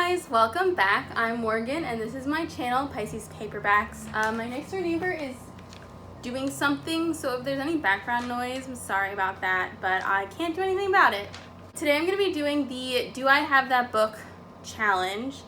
guys, welcome back. I'm Morgan and this is my channel, Pisces Paperbacks. My next door neighbor is doing something, so if there's any background noise, I'm sorry about that, but I can't do anything about it. Today I'm going to be doing the Do I Have That Book challenge.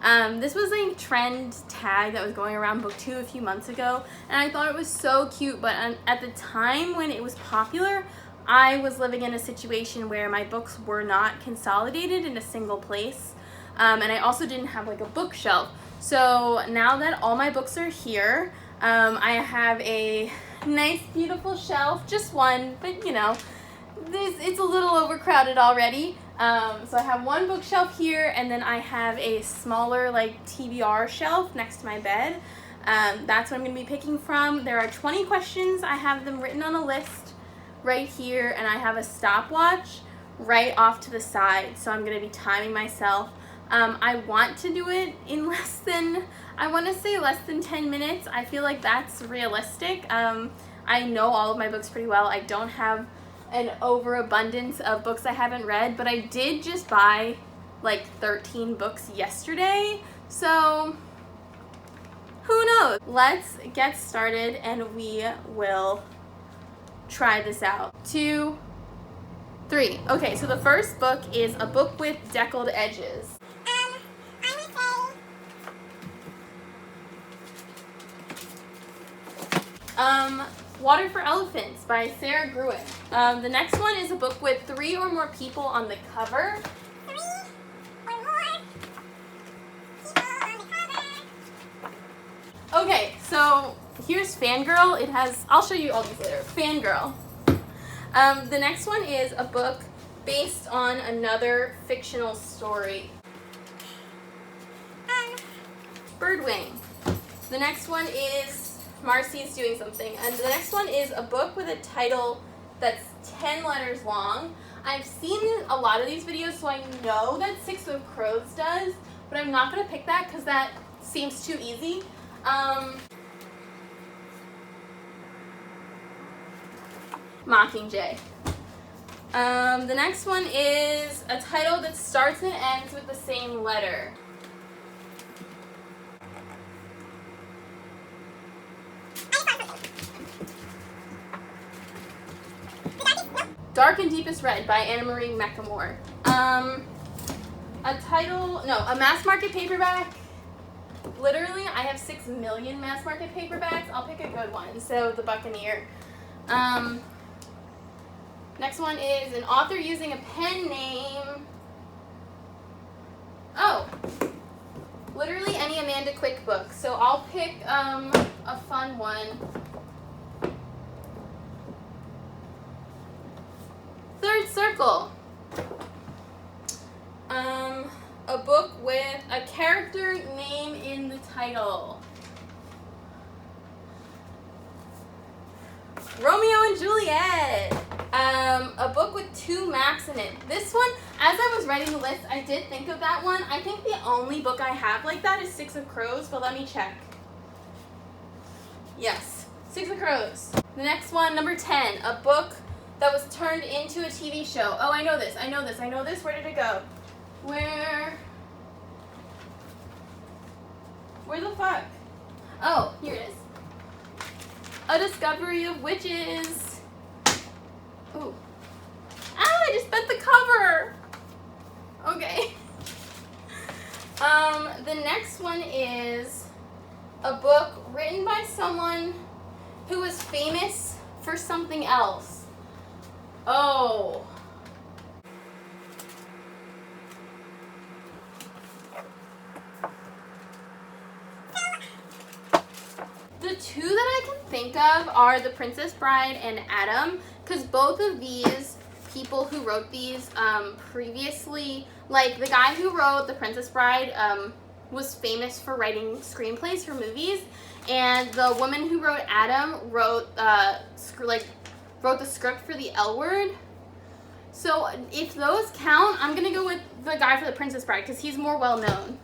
This was a trend tag that was going around booktube a few months ago, and I thought it was so cute, but at the time when it was popular, I was living in a situation where my books were not consolidated in a single place, and I also didn't have like a bookshelf. So now that all my books are here, I have a nice beautiful shelf, just one, but you know, it's a little overcrowded already. So I have one bookshelf here, and then I have a smaller like TBR shelf next to my bed. That's what I'm going to be picking from. There are 20 questions. I have them written on a list right here, and I have a stopwatch right off to the side, so I'm going to be timing myself. I want to do it in less than 10 minutes. I feel like that's realistic. I know all of my books pretty well. I don't have an overabundance of books I haven't read, but I did just buy like 13 books yesterday, so who knows? Let's get started and we will try this out. 2, 3. Okay, so the first book is a book with deckled edges. I would say Water for Elephants by Sarah Gruen. The next one is a book with 3 or more people on the cover. 3 or more people on the cover. Okay, so here's Fangirl. I'll show you all these later. Fangirl. The next one is a book based on another fictional story. Birdwing. The next one is Marcy's Doing Something. And the next one is a book with a title that's 10 letters long. I've seen a lot of these videos, so I know that Six of Crows does, but I'm not going to pick that because that seems too easy. Mockingjay. The next one is a title that starts and ends with the same letter. Dark and Deepest Red by Anna Marie McLemore. A mass market paperback. Literally, I have 6 million mass market paperbacks. I'll pick a good one. So, The Buccaneer. Next one is an author using a pen name. Oh, literally any Amanda Quick book. So I'll pick a fun one. Third Circle. A book with a character name in the title. Romeo and Juliet. A book with 2 maps in it. This one, as I was writing the list, I did think of that one. I think the only book I have like that is Six of Crows, but let me check. Yes, Six of Crows. The next one, number 10, a book that was turned into a TV show. Oh, I know this. Where did it go? Where the fuck? Oh, here it is. A Discovery of Witches. Ooh. I just bent the cover. Okay. The next one is a book written by someone who was famous for something else. Oh. The 2 that I can think of are The Princess Bride and Adam, because both of these people who wrote these previously, like the guy who wrote The Princess Bride was famous for writing screenplays for movies, and the woman who wrote Adam wrote the script for The L Word. So if those count, I'm gonna go with the guy for The Princess Bride because he's more well known.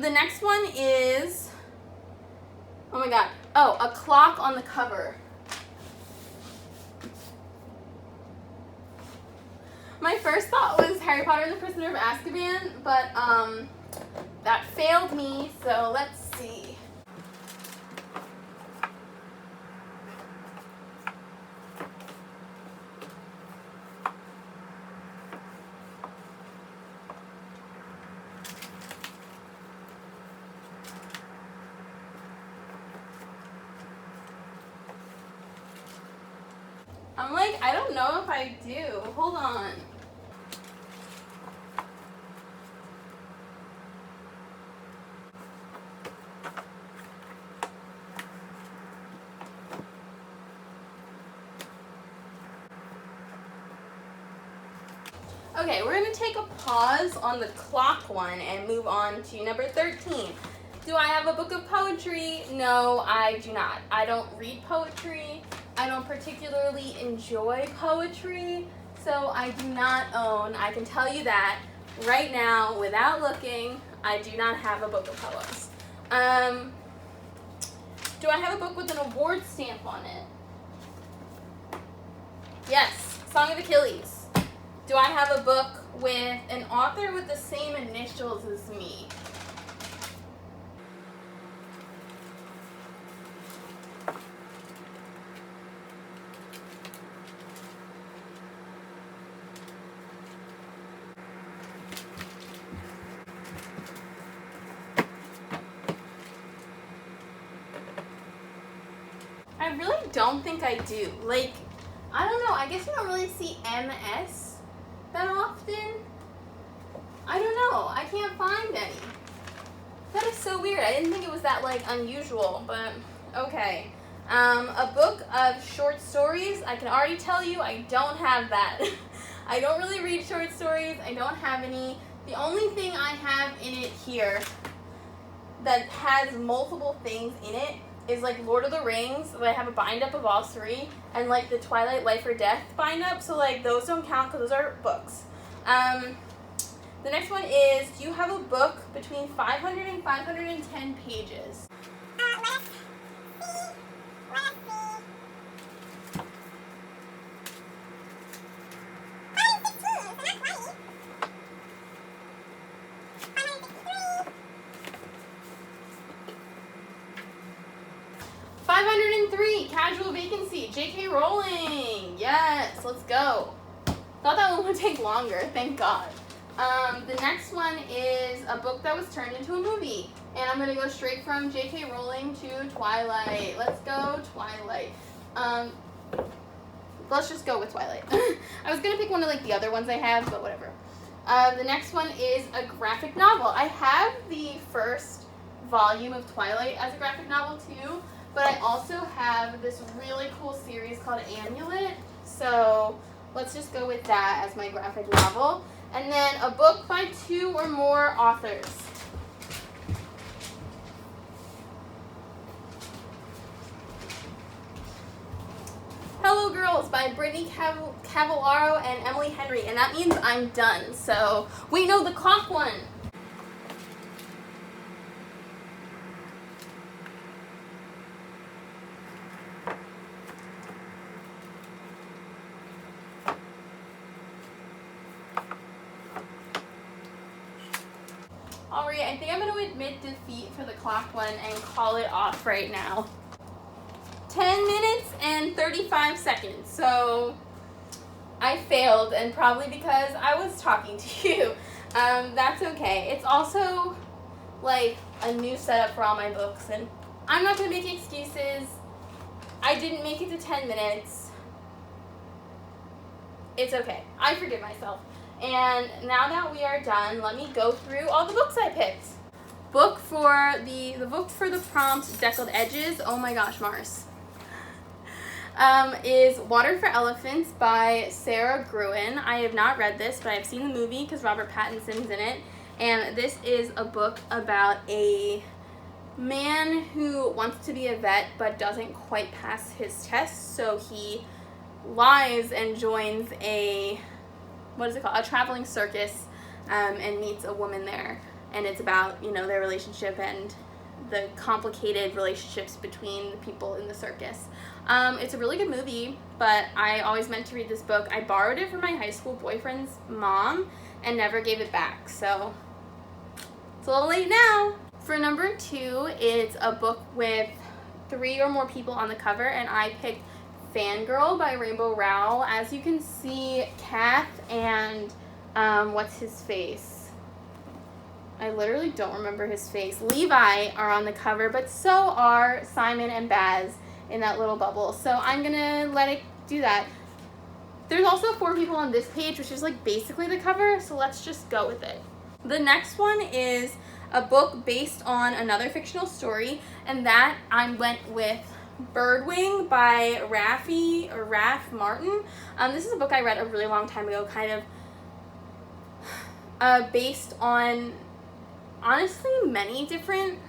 The next one is, oh my god, A Clock on the Cover. My first thought was Harry Potter and the Prisoner of Azkaban, but That failed me, so let's see. I'm like, I don't know if I do. Hold on. Okay, we're going to take a pause on the clock one and move on to number 13. Do I have a book of poetry? No, I do not. I don't read poetry. I don't particularly enjoy poetry, so I do not own, I can tell you that right now without looking, I do not have a book of poems. Do I have a book with an award stamp on it? Yes, Song of Achilles. Do I have a book with an author with the same initials as me? I really don't think I do. Like, I don't know. I guess you don't really see MS that often. I don't know. I can't find any. That is so weird. I didn't think it was that, like, unusual, but okay. A book of short stories. I can already tell you I don't have that. I don't really read short stories. I don't have any. The only thing I have in it here that has multiple things in it is like Lord of the Rings, but I have a bind up of all three, and like the Twilight Life or Death bind up, so like those don't count because those are books. The next one is, do you have a book between 500 and 510 pages? Let's see. 503, Casual Vacancy, J.K. Rowling. Yes, let's go. Thought that one would take longer, thank God. The next one is a book that was turned into a movie. And I'm going to go straight from J.K. Rowling to Twilight. Let's go Twilight. Let's just go with Twilight. I was going to pick one of like the other ones I have, but whatever. The next one is a graphic novel. I have the first volume of Twilight as a graphic novel too, but I also have this really cool series called Amulet. So let's just go with that as my graphic novel. And then a book by 2 or more authors. Hello Girls by Brittany Cavallaro and Emily Henry. And that means I'm done. So, wait, no, the clock one. Alright, I think I'm going to admit defeat for the clock one and call it off right now. 10 minutes and 35 seconds. So I failed, and probably because I was talking to you. That's okay. It's also like a new setup for all my books, and I'm not going to make excuses. I didn't make it to 10 minutes. It's okay. I forgive myself. And now that we are done, let me go through all the books I picked. Book for the book for the prompt, Deckled Edges. Oh my gosh, Mars. Is Water for Elephants by Sarah Gruen. I have not read this, but I've seen the movie because Robert Pattinson's in it. And this is a book about a man who wants to be a vet but doesn't quite pass his test, so he lies and joins a traveling circus, and meets a woman there, and it's about, you know, their relationship and the complicated relationships between the people in the circus. It's a really good movie, but I always meant to read this book. I borrowed it from my high school boyfriend's mom and never gave it back, so It's a little late now. For number 2, it's a book with 3 or more people on the cover, and I picked Fangirl by Rainbow Rowell. As you can see, Kath and what's his face? I literally don't remember his face. Levi are on the cover, but so are Simon and Baz in that little bubble. So I'm gonna let it do that. There's also 4 people on this page, which is like basically the cover, so let's just go with it. The next one is a book based on another fictional story, and that I went with Birdwing by Raph Martin. This is a book I read a really long time ago, kind of based on, honestly, many different,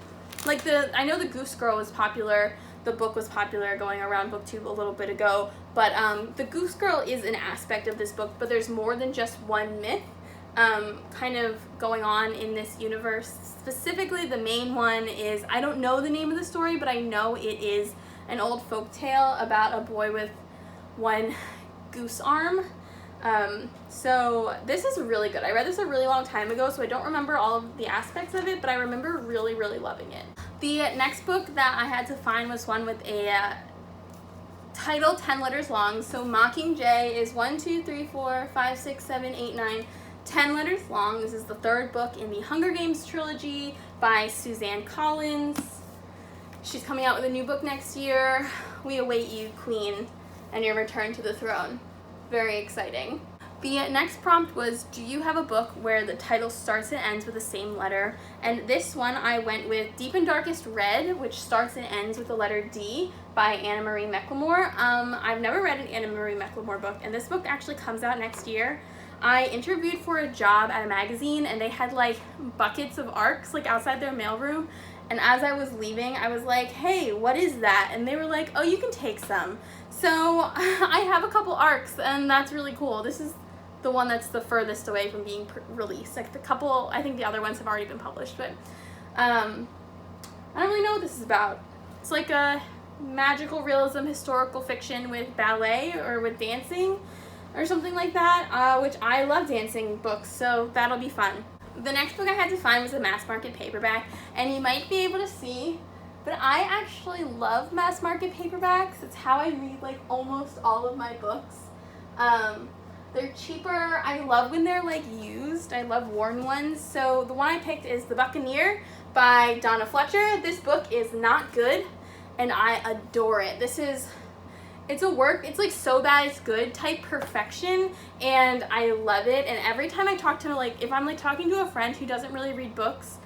like I know the Goose Girl was popular, the book was popular going around booktube a little bit ago, but the Goose Girl is an aspect of this book, but there's more than just one myth kind of going on in this universe. Specifically, the main one is, I don't know the name of the story, but I know it is an old folk tale about a boy with one goose arm. So this is really good. I read this a really long time ago, so I don't remember all of the aspects of it, but I remember really, really loving it. The next book that I had to find was one with a title 10 letters long. So Mockingjay is 1, 2, 3, 4, 5, 6, 7, 8, 9, 10 letters long. This is the 3rd book in the Hunger Games trilogy by Suzanne Collins. She's coming out with a new book next year. We await you, Queen, and your return to the throne. Very exciting. The next prompt was, do you have a book where the title starts and ends with the same letter? And this one I went with Deep and Darkest Red, which starts and ends with the letter D by Anna Marie McLemore. I've never read an Anna Marie McLemore book, and this book actually comes out next year. I interviewed for a job at a magazine, and they had like buckets of ARCs like outside their mailroom. And as I was leaving, I was like, hey, what is that? And they were like, oh, you can take some. So I have a couple ARCs, and that's really cool. This is the one that's the furthest away from being released. Like the couple, I think the other ones have already been published, but I don't really know what this is about. It's like a magical realism historical fiction with ballet or with dancing or something like that, which I love dancing books, so that'll be fun. The next book I had to find was a mass market paperback, and you might be able to see, but I actually love mass market paperbacks. It's how I read like almost all of my books. They're cheaper. I love when they're like used. I love worn ones. So the one I picked is The Buccaneer by Donna Fletcher. This book is not good, and I adore it. It's a work, it's like so bad it's good type perfection, and I love it. And every time I talk to, like, if I'm like talking to a friend who doesn't really read books,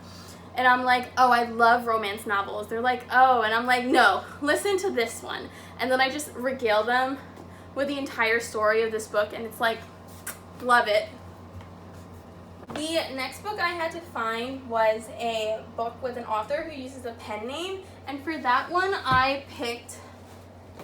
and I'm like, oh, I love romance novels, they're like, oh, and I'm like, no, listen to this one. And then I just regale them with the entire story of this book, and it's like, love it. The next book I had to find was a book with an author who uses a pen name, and for that one I picked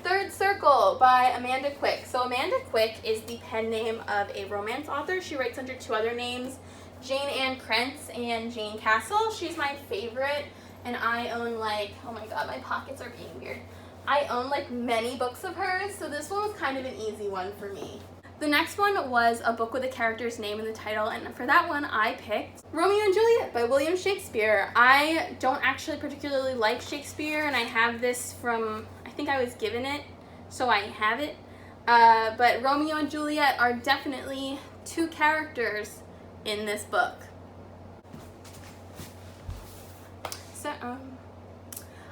Third Circle by Amanda Quick. So Amanda Quick is the pen name of a romance author. She writes under 2 other names, Jane Ann Krentz and Jane Castle. She's my favorite, and I own like, oh my god, my pockets are being weird. I own like many books of hers, so this one was kind of an easy one for me. The next one was a book with a character's name in the title, and for that one I picked Romeo and Juliet by William Shakespeare. I don't actually particularly like Shakespeare, and I have this from, I think I was given it, so I have it. But Romeo and Juliet are definitely 2 characters in this book. So,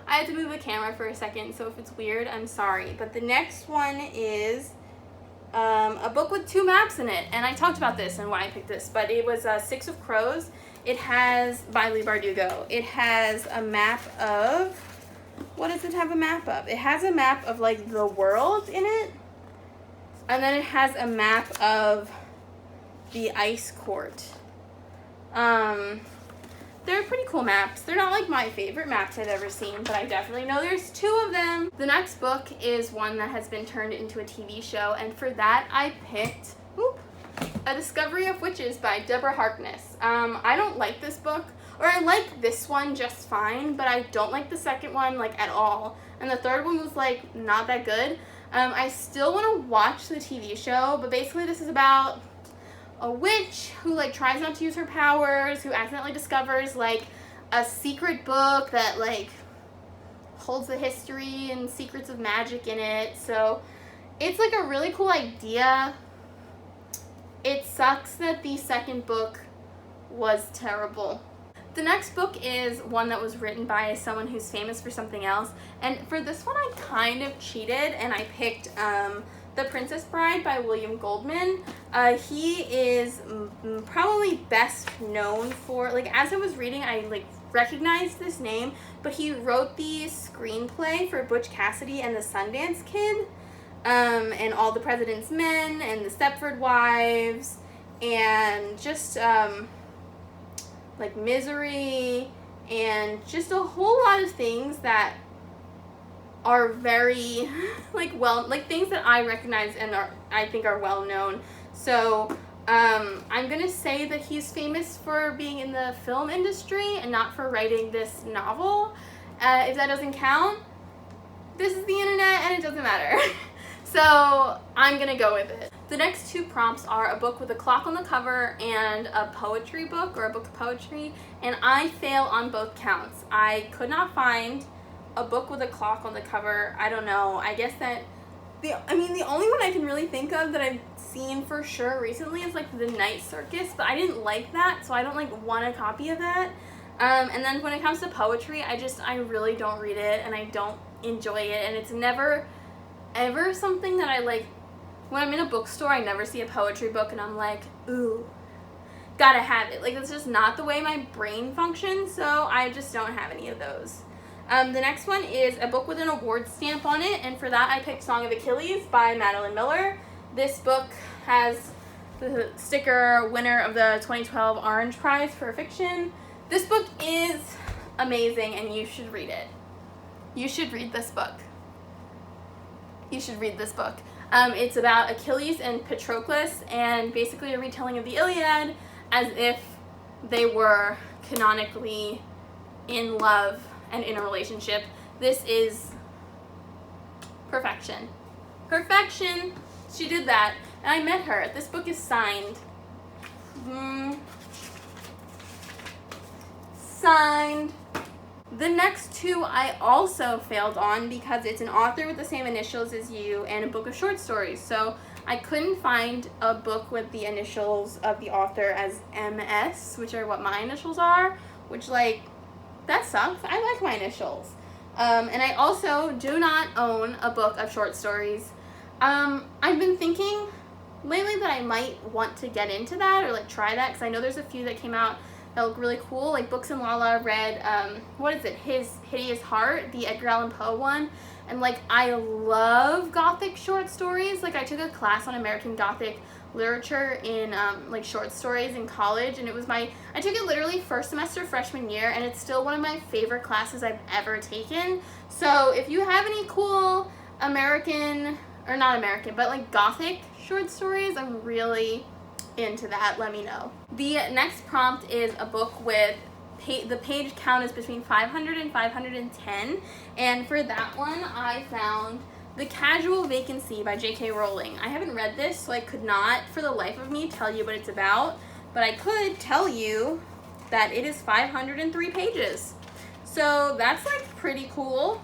I had to move the camera for a second, so if it's weird, I'm sorry. But the next one is a book with 2 maps in it, and I talked about this and why I picked this, but it was Six of Crows. It has, by Leigh Bardugo, it has a map of, what does it have a map of? It has a map of like the world in it, and then it has a map of the ice court. They're pretty cool maps. They're not like my favorite maps I've ever seen, but I definitely know there's 2 of them. The next book is one that has been turned into a TV show, and for that I picked A Discovery of Witches by Deborah Harkness. I don't like this book, or I like this one just fine, but I don't like the second one like at all. And the third one was like not that good. I still want to watch the TV show, but basically this is about a witch who like tries not to use her powers, who accidentally discovers like a secret book that like holds the history and secrets of magic in it. So it's like a really cool idea. It sucks that the second book was terrible. The next book is one that was written by someone who's famous for something else, and for this one I kind of cheated and I picked The Princess Bride by William Goldman. He is probably best known for, like, as I was reading I like recognized this name, but he wrote the screenplay for Butch Cassidy and the Sundance Kid, and All the President's Men and The Stepford Wives, and just like Misery, and just a whole lot of things that are very like things that I recognize and I think are well known. So I'm gonna say that he's famous for being in the film industry and not for writing this novel. If that doesn't count, this is the internet and it doesn't matter. So I'm gonna go with it. The next two prompts are a book with a clock on the cover and a poetry book or a book of poetry, and I fail on both counts. I could not find a book with a clock on the cover. I don't know. I guess that the only one I can really think of that I've seen for sure recently is like The Night Circus, but I didn't like that, so I don't like want a copy of that. And then when it comes to poetry, I really don't read it and I don't enjoy it, and it's never ever something that I like. When I'm in a bookstore, I never see a poetry book and I'm like, ooh, gotta have it. Like, that's just not the way my brain functions, so I just don't have any of those. The next one is a book with an award stamp on it, and for that I picked Song of Achilles by Madeline Miller. This book has the sticker winner of the 2012 Orange Prize for fiction. This book is amazing and you should read it. You should read this book. You should read this book. It's about Achilles and Patroclus, and basically a retelling of the Iliad as if they were canonically in love and in a relationship. This is perfection. Perfection! She did that. And I met her. This book is signed. Signed. The next two I also failed on because it's an author with the same initials as you and a book of short stories. So I couldn't find a book with the initials of the author as MS, which are what my initials are, which, like, that sucks. I like my initials. And I also do not own a book of short stories. I've been thinking lately that I might want to get into that or, like, try that, because I know there's a few that came out that look really cool. Like Books and Lala read, what is it, His Hideous Heart, the Edgar Allan Poe one. And, like, I love Gothic short stories. Like, I took a class on American Gothic literature in, like, short stories in college, and it was I took it literally first semester freshman year, and it's still one of my favorite classes I've ever taken. So if you have any cool American, or not American, but, like, Gothic short stories, I'm really into that. Let me know. The next prompt is a book with the page count is between 500 and 510, and for that one I found The Casual Vacancy by J.K. Rowling. I haven't read this, so I could not for the life of me tell you what it's about, but I could tell you that it is 503 pages. So that's, like, pretty cool.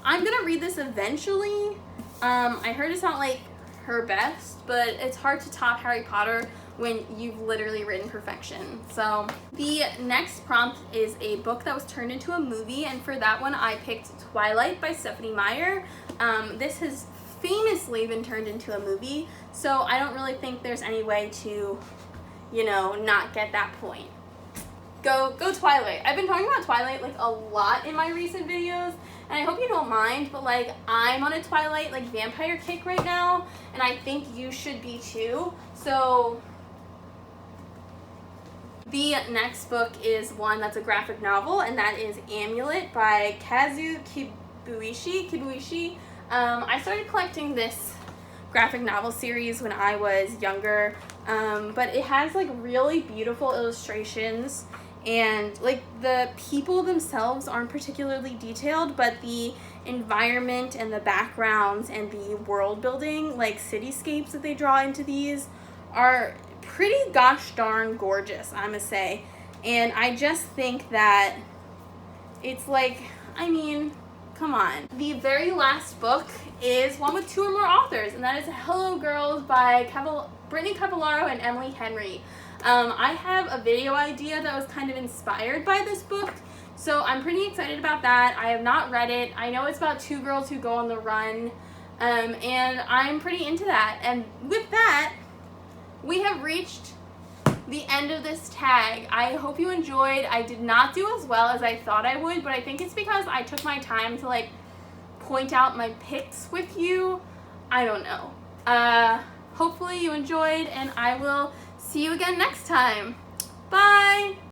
I'm gonna read this eventually. I heard it's not, like, her best, but it's hard to top Harry Potter when you've literally written perfection. So the next prompt is a book that was turned into a movie, and for that one I picked Twilight by Stephenie Meyer. This has famously been turned into a movie, so I don't really think there's any way to, you know, not get that point. Go Twilight. I've been talking about Twilight, like, a lot in my recent videos, and I hope you don't mind, but, like, I'm on a Twilight, like, vampire kick right now, and I think you should be too. So the next book is one that's a graphic novel, and that is Amulet by Kazu Kibuishi. I started collecting this graphic novel series when I was younger, but it has, like, really beautiful illustrations, and, like, the people themselves aren't particularly detailed, but the environment and the backgrounds and the world building, like cityscapes that they draw into these, are pretty gosh darn gorgeous, I must say. And I just think that it's like, I mean, come on. The very last book is one with 2 or more authors, and that is Hello Girls by Brittany Cavallaro and Emily Henry. I have a video idea that was kind of inspired by this book, so I'm pretty excited about that. I have not read it. I know it's about 2 girls who go on the run, and I'm pretty into that. And with that, we have reached the end of this tag. I hope you enjoyed. I did not do as well as I thought I would, but I think it's because I took my time to like point out my picks with you. I don't know. Hopefully you enjoyed, and I will see you again next time. Bye!